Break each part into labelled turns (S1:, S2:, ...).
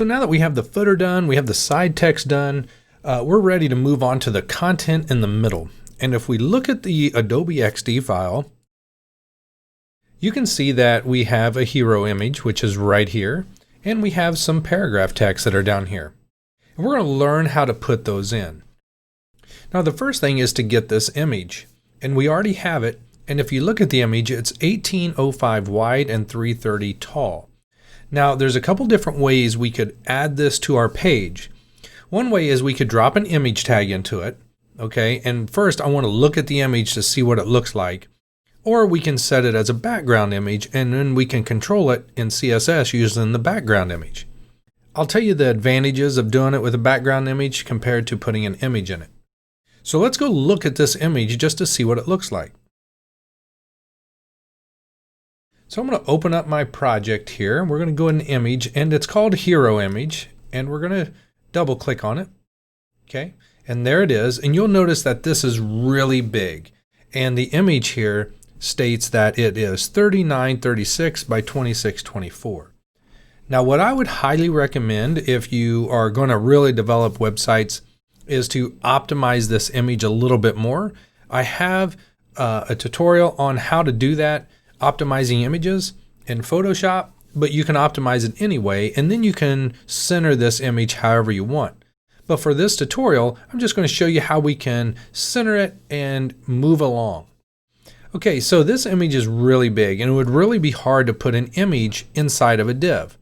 S1: now that we have the footer done, we have the side text done, we're ready to move on to the content in the middle. And if we look at the Adobe XD file, you can see that we have a hero image, which is right here, and we have some paragraph text that are down here. And we're going to learn how to put those in. Now, the first thing is to get this image, and we already have it. And if you look at the image, it's 1805 wide and 330 tall. Now, there's a couple different ways we could add this to our page. One way is we could drop an image tag into it. Okay, and first I want to look at the image to see what it looks like. Or we can set it as a background image, and then we can control it in CSS using the background image. I'll tell you the advantages of doing it with a background image compared to putting an image in it. So let's go look at this image just to see what it looks like. So I'm going to open up my project here. We're going to go in image, and it's called hero image, and we're going to double click on it. Okay, and there it is, and you'll notice that this is really big, and the image here states that it is 3936 by 2624. Now, what I would highly recommend if you are going to really develop websites is to optimize this image a little bit more. I have a tutorial on how to do that, optimizing images in Photoshop, but you can optimize it anyway, and then you can center this image however you want. But for this tutorial, I'm just going to show you how we can center it and move along. Okay, so this image is really big, and it would really be hard to put an image inside of a div.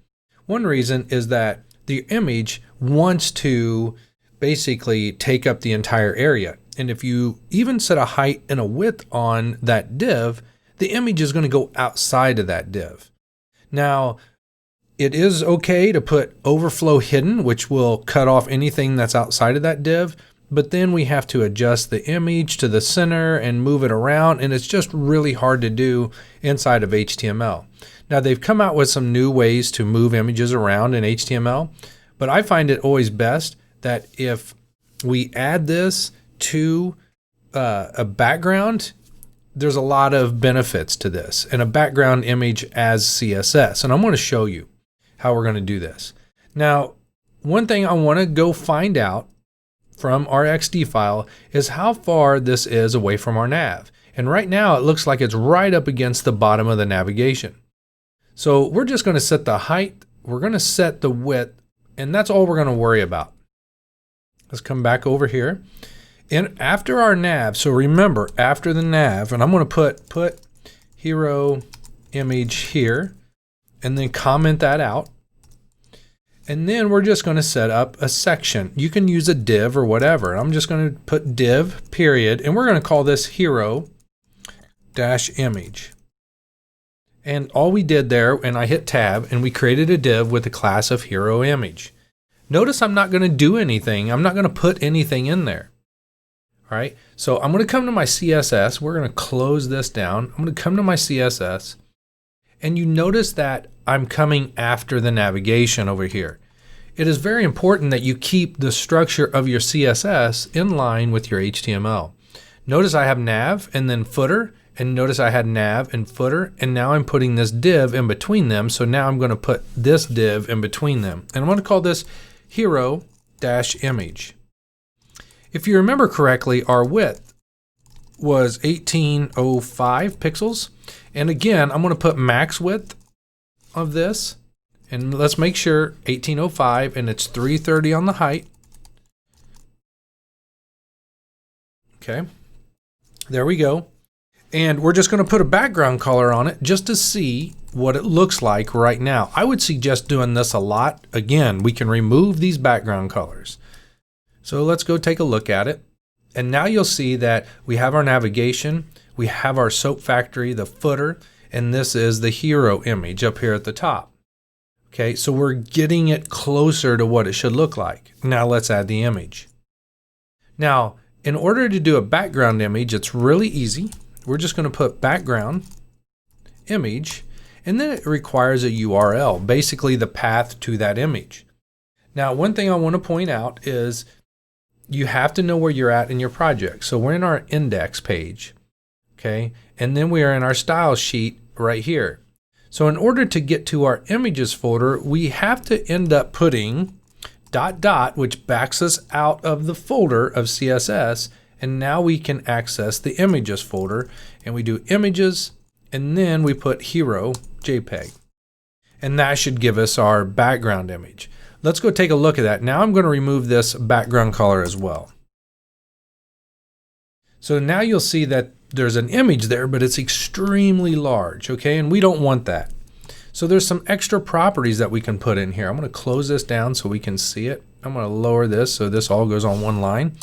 S1: One reason is that the image wants to basically take up the entire area. And if you even set a height and a width on that div, the image is going to go outside of that div. Now, it is okay to put overflow hidden, which will cut off anything that's outside of that div. But then we have to adjust the image to the center and move it around, and it's just really hard to do inside of HTML. Now, they've come out with some new ways to move images around in HTML, but I find it always best that if we add this to a background, there's a lot of benefits to this, and a background image as CSS. And I'm going to show you how we're going to do this. Now, one thing I want to go find out from our XD file is how far this is away from our nav. And right now it looks like it's right up against the bottom of the navigation. So we're just going to set the height, we're going to set the width, and that's all we're going to worry about. Let's come back over here. And after our nav, so remember, after the nav, and I'm going to put hero image here, and then comment that out. And then we're just going to set up a section. You can use a div or whatever. I'm just going to put div period, and we're going to call this hero dash image. And all we did there, and I hit tab, and we created a div with the class of hero image. Notice I'm not going to do anything. I'm not going to put anything in there. All right, so I'm going to come to my CSS. We're going to close this down. I'm going to come to my CSS, and you notice that I'm coming after the navigation over here. It is very important that you keep the structure of your CSS in line with your HTML. Notice I have nav and then footer, and notice I had nav and footer, and now I'm putting this div in between them. So now I'm going to put this div in between them, and I'm going to call this hero dash image. If you remember correctly, our width was 1805 pixels. And again, I'm going to put max width of this, and let's make sure 1805, and it's 330 on the height. Okay, there we go. And we're just going to put a background color on it just to see what it looks like right now. I would suggest doing this a lot. Again, we can remove these background colors. So let's go take a look at it. And now you'll see that we have our navigation, we have our soap factory, the footer, and this is the hero image up here at the top. Okay, so we're getting it closer to what it should look like. Now let's add the image. Now, in order to do a background image, it's really easy. We're just going to put background image, and then it requires a URL, basically the path to that image. Now, one thing I want to point out is you have to know where you're at in your project. So we're in our index page, okay? And then we are in our style sheet right here. So in order to get to our images folder, we have to end up putting ... which backs us out of the folder of CSS, and now we can access the images folder, and we do images, and then we put hero JPEG. And that should give us our background image. Let's go take a look at that. Now I'm going to remove this background color as well. So now you'll see that there's an image there, but it's extremely large, okay? And we don't want that. So there's some extra properties that we can put in here. I'm going to close this down so we can see it. I'm going to lower this so this all goes on one line.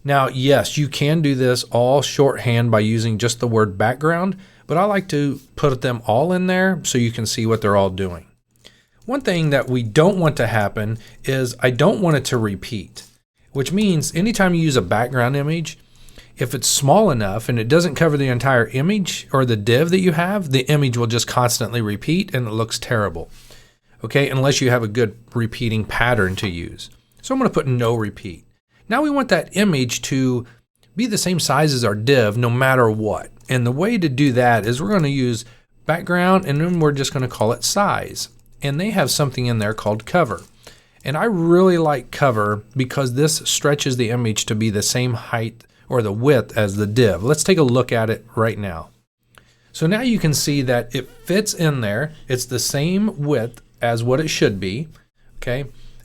S1: Now, yes, you can do this all shorthand by using just the word background, but I like to put them all in there so you can see what they're all doing. One thing that we don't want to happen is I don't want it to repeat, which means anytime you use a background image, if it's small enough and it doesn't cover the entire image or the div that you have, the image will just constantly repeat and it looks terrible. Okay, unless you have a good repeating pattern to use. So I'm going to put no repeat. Now we want that image to be the same size as our div no matter what. And the way to do that is we're going to use background and then we're just going to call it size. And they have something in there called cover. And I really like cover because this stretches the image to be the same height or the width as the div. Let's take a look at it right now. So now you can see that it fits in there. It's the same width as what it should be, okay?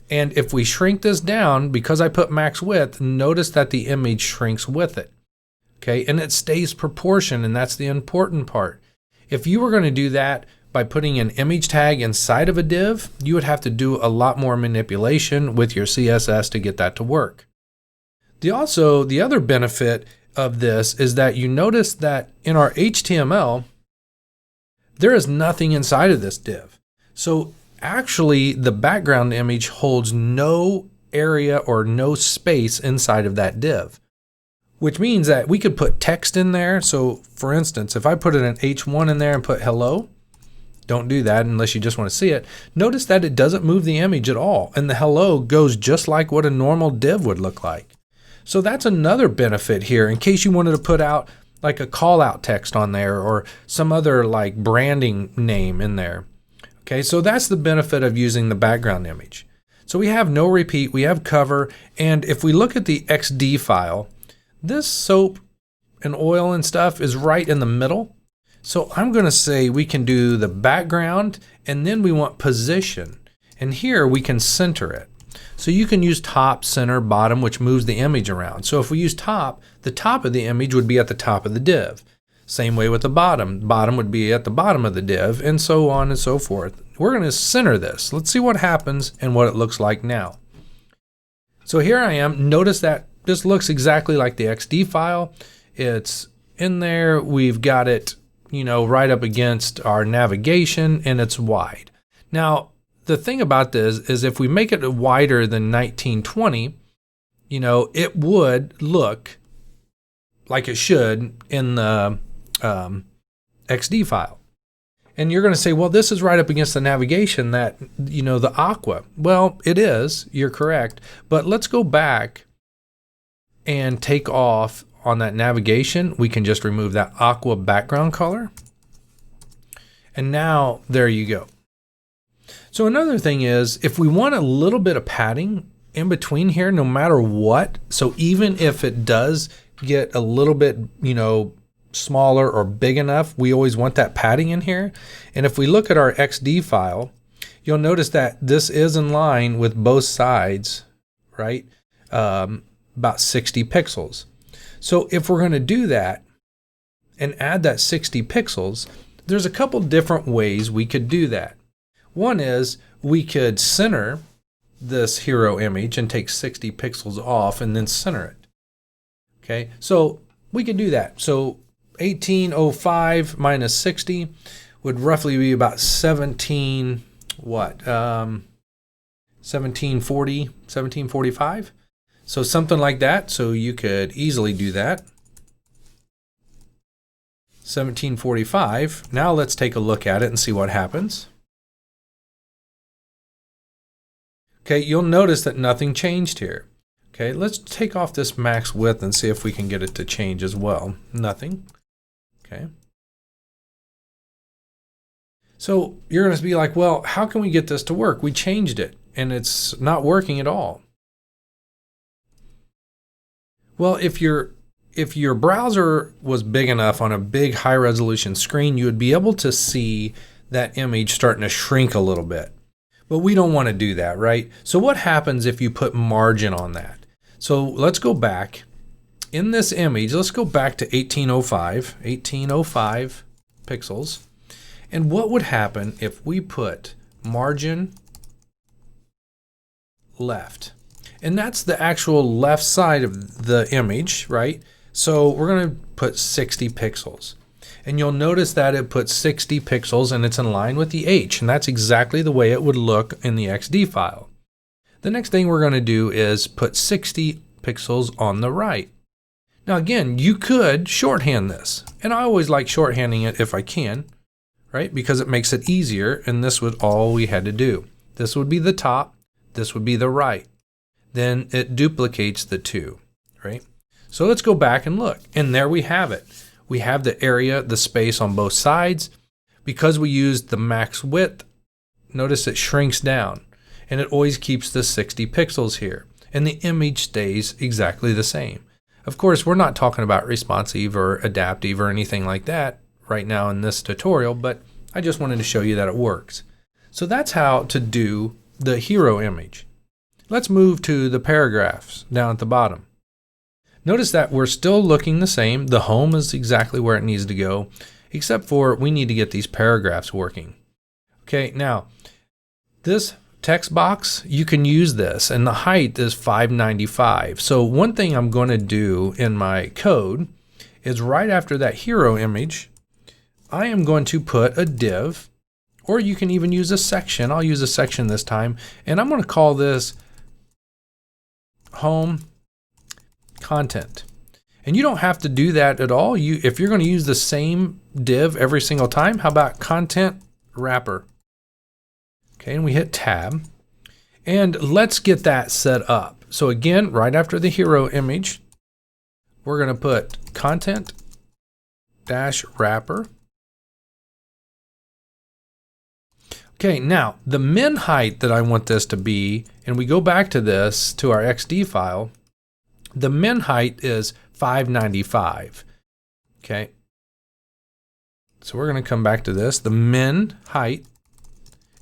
S1: And if we shrink this down, because I put max width, notice that the image shrinks with it, okay? And it stays proportion, and that's the important part. If you were going to do that by putting an image tag inside of a div, you would have to do a lot more manipulation with your CSS to get that to work. The other benefit of this is that you notice that in our HTML, there is nothing inside of this div. So actually the background image holds no area or no space inside of that div, which means that we could put text in there. So for instance, if I put an H1 in there and put hello, don't do that unless you just want to see it. Notice that it doesn't move the image at all. And the hello goes just like what a normal div would look like. So that's another benefit here in case you wanted to put out like a call out text on there or some other like branding name in there. Okay, so that's the benefit of using the background image. So we have no repeat, we have cover, and if we look at the XD file, this soap and oil and stuff is right in the middle. So I'm going to say we can do the background and then we want position. And here we can center it. So you can use top, center, bottom, which moves the image around. So if we use top, the top of the image would be at the top of the div. Same way with the bottom. Bottom would be at the bottom of the div, and so on and so forth. We're going to center this. Let's see what happens and what it looks like now. So here I am. Notice that this looks exactly like the XD file. It's in there. We've got it, right up against our navigation, and it's wide. Now, the thing about this is if we make it wider than 1920, it would look like it should in the XD file. And you're going to say, well, this is right up against the navigation that, the aqua. Well, it is, you're correct. But let's go back and take off on that navigation. We can just remove that aqua background color. And now there you go. So another thing is, if we want a little bit of padding in between here, no matter what, so even if it does get a little bit, smaller or big enough, we always want that padding in here. And if we look at our XD file, you'll notice that this is in line with both sides, right? About 60 pixels. So if we're going to do that and add that 60 pixels, there's a couple different ways we could do that. One is we could center this hero image and take 60 pixels off and then center it. Okay, so we could do that. So 1805 minus 60 would roughly be about 1745. So something like that. So you could easily do that. 1745. Now let's take a look at it and see what happens. Okay, you'll notice that nothing changed here. Okay, let's take off this max width and see if we can get it to change as well. Nothing. Okay. So you're going to be like, well, how can we get this to work? We changed it and it's not working at all. Well, if your browser was big enough on a big high resolution screen, you would be able to see that image starting to shrink a little bit. But we don't want to do that, right? So what happens if you put margin on that? So let's go back. In this image, let's go back to 1805 pixels. And what would happen if we put margin left? And that's the actual left side of the image, right? So we're going to put 60 pixels. And you'll notice that it puts 60 pixels and it's in line with the H. And that's exactly the way it would look in the XD file. The next thing we're going to do is put 60 pixels on the right. Now again, you could shorthand this. And I always like shorthanding it if I can, right? Because it makes it easier. And this was all we had to do. This would be the top. This would be the right. Then it duplicates the two, right? So let's go back and look. And there we have it. We have the area, the space on both sides. Because we used the max width, notice it shrinks down. And it always keeps the 60 pixels here. And the image stays exactly the same. Of course, we're not talking about responsive or adaptive or anything like that right now in this tutorial, but I just wanted to show you that it works. So that's how to do the hero image. Let's move to the paragraphs down at the bottom. Notice that we're still looking the same. The home is exactly where it needs to go, except for we need to get these paragraphs working. Okay, now this text box, you can use this, and the height is 595. So one thing I'm going to do in my code is right after that hero image, I am going to put a div, or you can even use a section. I'll use a section this time, and I'm going to call this home content. And you don't have to do that at all. If you're going to use the same div every single time, how about content wrapper? Okay, and we hit tab. And let's get that set up. So again, right after the hero image, we're going to put content dash wrapper. Okay, now the min height that I want this to be, and we go back to this, to our XD file, the min height is 595. Okay, so we're going to come back to this. The min height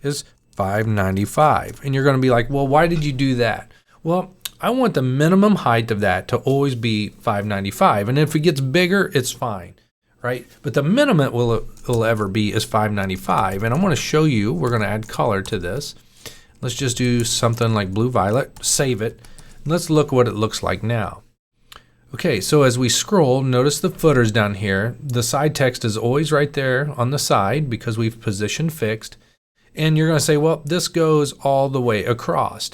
S1: is 595. And you're going to be like, well, why did you do that? Well, I want the minimum height of that to always be 595. And if it gets bigger, it's fine, right? But the minimum it will ever be is 595. And I want to show you, we're going to add color to this. Let's just do something like blue violet, save it. Let's look what it looks like now. Okay, so as we scroll, notice the footers down here. The side text is always right there on the side because we've position fixed. And you're going to say, well, this goes all the way across.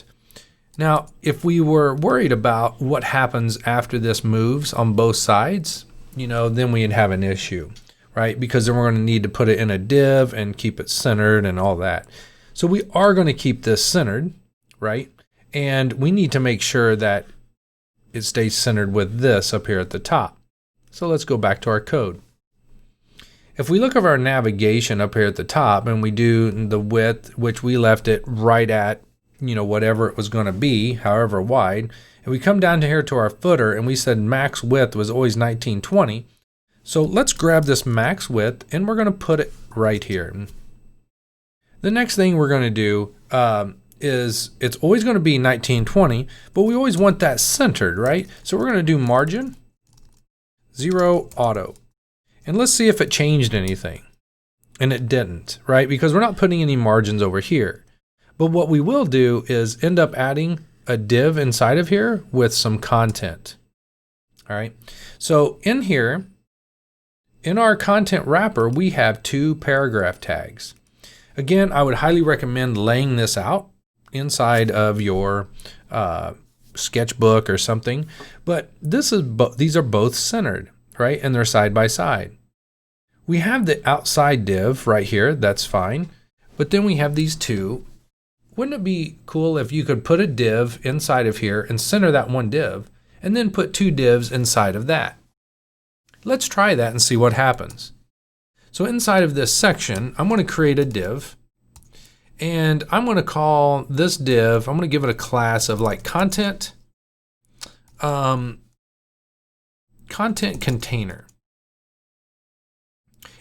S1: Now, if we were worried about what happens after this moves on both sides, then we'd have an issue, right? Because then we're going to need to put it in a div and keep it centered and all that. So we are going to keep this centered, right? And we need to make sure that it stays centered with this up here at the top. So let's go back to our code. If we look at our navigation up here at the top and we do the width, which we left it right at, whatever it was going to be, however wide, and we come down to here to our footer and we said max width was always 1920. So let's grab this max width and we're going to put it right here. The next thing we're going to do is it's always going to be 1920, but we always want that centered, right? So we're going to do margin 0 auto. And let's see if it changed anything. And it didn't, right? Because we're not putting any margins over here. But what we will do is end up adding a div inside of here with some content. All right. So in here, in our content wrapper, we have 2 paragraph tags. Again, I would highly recommend laying this out inside of your sketchbook or something. But these are both centered, right? And they're side by side. We have the outside div right here, that's fine. But then we have these 2. Wouldn't it be cool if you could put a div inside of here and center that one div, and then put 2 divs inside of that? Let's try that and see what happens. So inside of this section, I'm going to create a div. And I'm going to call this div, I'm going to give it a class of like content container.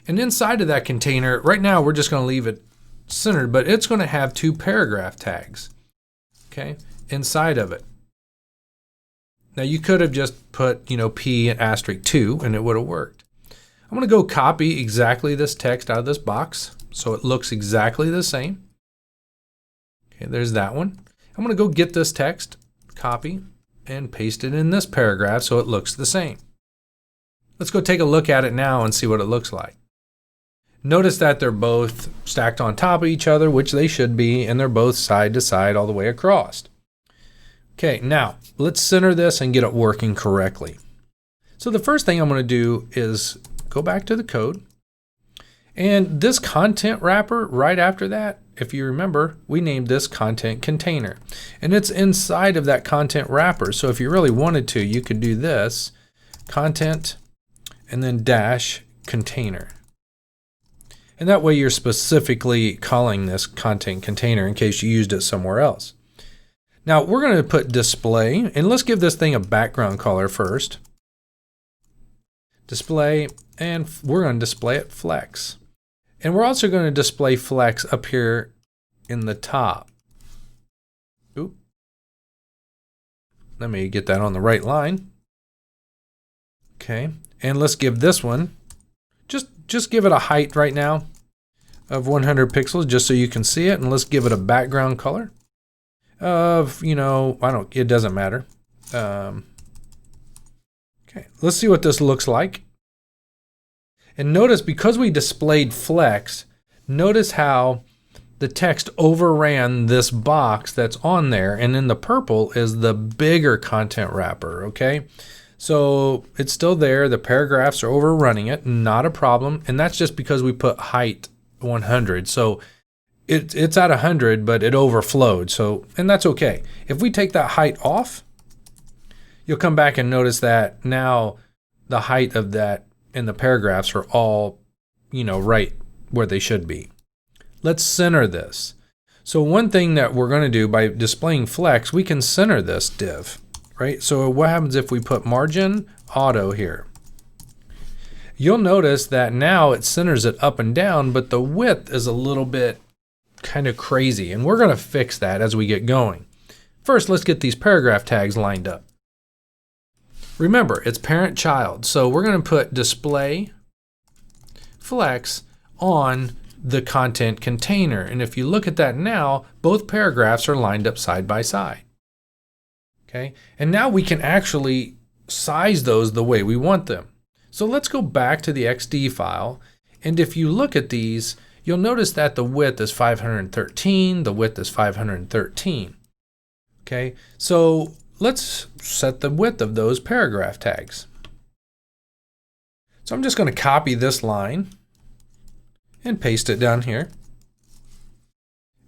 S1: And inside of that container, right now we're just going to leave it centered, but it's going to have 2 paragraph tags, okay, inside of it. Now you could have just put, P and asterisk 2 and it would have worked. I'm going to go copy exactly this text out of this box so it looks exactly the same. Okay, there's that one. I'm going to go get this text, copy, and paste it in this paragraph so it looks the same. Let's go take a look at it now and see what it looks like. Notice that they're both stacked on top of each other, which they should be, and they're both side to side all the way across. Okay, now let's center this and get it working correctly. So the first thing I'm going to do is go back to the code. And this content wrapper right after that, if you remember, we named this content container. And it's inside of that content wrapper. So if you really wanted to, you could do this, content, and then dash container. And that way you're specifically calling this content container in case you used it somewhere else. Now we're going to put display, and let's give this thing a background color first. Display, and we're going to display it flex. And we're also going to display flex up here in the top. Oop. Let me get that on the right line. Okay, and let's give this one, just give it a height right now of 100 pixels just so you can see it, and let's give it a background color of, it doesn't matter. Okay, let's see what this looks like. And notice, because we displayed flex, notice how the text overran this box that's on there, and in the purple is the bigger content wrapper, okay? So it's still there, the paragraphs are overrunning it, not a problem, and that's just because we put height 100. So it's at 100, but it overflowed, and that's okay. If we take that height off, you'll come back and notice that now the height of that and the paragraphs are all, right where they should be. Let's center this. So one thing that we're going to do by displaying flex, we can center this div, right? So what happens if we put margin auto here? You'll notice that now it centers it up and down, but the width is a little bit kind of crazy, and we're going to fix that as we get going. First, let's get these paragraph tags lined up. Remember, it's parent-child, so we're going to put display flex on the content container. And if you look at that now, both paragraphs are lined up side by side. Okay, and now we can actually size those the way we want them. So let's go back to the XD file, and if you look at these, you'll notice that the width is 513, the width is 513. Okay, so let's set the width of those paragraph tags. So I'm just going to copy this line and paste it down here.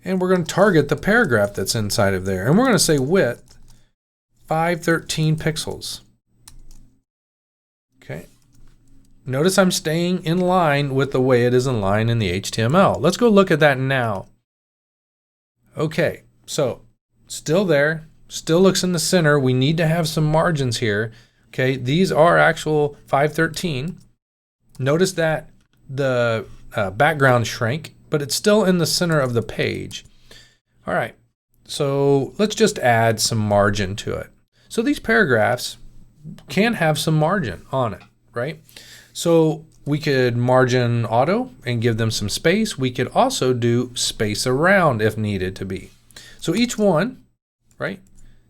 S1: And we're going to target the paragraph that's inside of there. And we're going to say width 513 pixels. Okay. Notice I'm staying in line with the way it is in line in the HTML. Let's go look at that now. Okay, so still there. Still looks in the center. We need to have some margins here. Okay, these are actual 513. Notice that the background shrank, but it's still in the center of the page. All right, so let's just add some margin to it. So these paragraphs can have some margin on it, right? So we could margin auto and give them some space. We could also do space around if needed to be. So each one, right?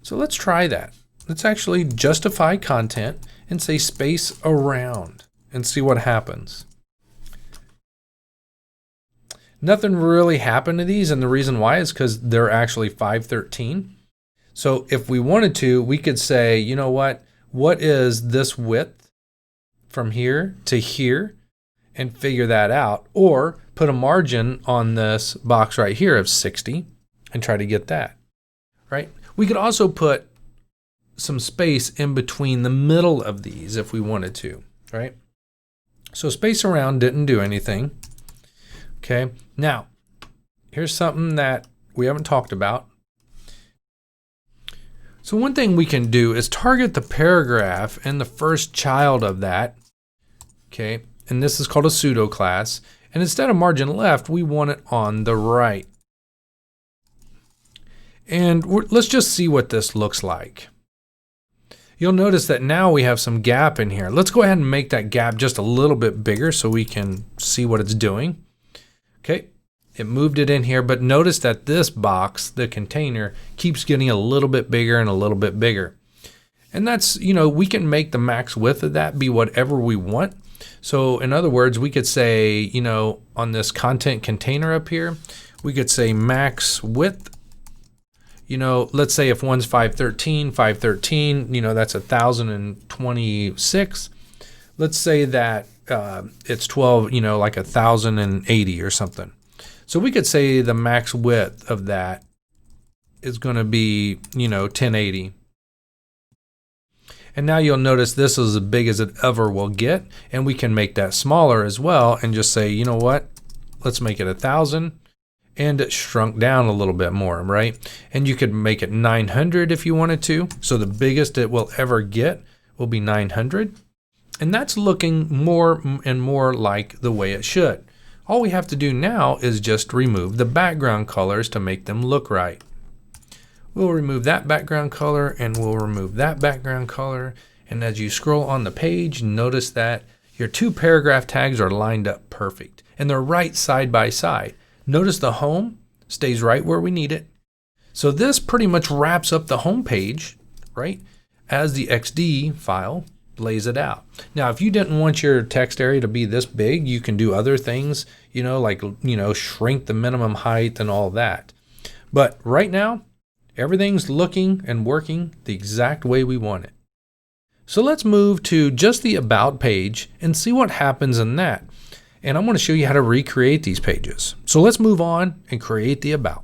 S1: So let's try that. Let's actually justify content and say space around and see what happens. Nothing really happened to these, and the reason why is because they're actually 513. So if we wanted to, we could say, you know what is this width from here to here, and figure that out, or put a margin on this box right here of 60 and try to get that, right? We could also put some space in between the middle of these if we wanted to, right? So space around didn't do anything. Okay, now here's something that we haven't talked about. So one thing we can do is target the paragraph and the first child of that. Okay, and this is called a pseudo class. And instead of margin left, we want it on the right. And let's just see what this looks like. You'll notice that now we have some gap in here. Let's go ahead and make that gap just a little bit bigger so we can see what it's doing. Okay, it moved it in here, but notice that this box, the container, keeps getting a little bit bigger and a little bit bigger. And that's, we can make the max width of that be whatever we want. So in other words, we could say, on this content container up here, we could say max width. Let's say if one's 513, that's 1026. Let's say that it's 12, like 1080 or something. So we could say the max width of that is going to be, 1080. And now you'll notice this is as big as it ever will get, and we can make that smaller as well and just say, you know what, let's make it 1000. And it shrunk down a little bit more, right? And you could make it 900 if you wanted to. So the biggest it will ever get will be 900. And that's looking more and more like the way it should. All we have to do now is just remove the background colors to make them look right. We'll remove that background color and we'll remove that background color. And as you scroll on the page, notice that your two paragraph tags are lined up perfect and they're right side by side. Notice the home stays right where we need it. So this pretty much wraps up the home page, right? As the XD file lays it out. Now, if you didn't want your text area to be this big, you can do other things, like shrink the minimum height and all that. But right now, everything's looking and working the exact way we want it. So let's move to just the About page and see what happens in that. And I'm going to show you how to recreate these pages. So let's move on and create the About.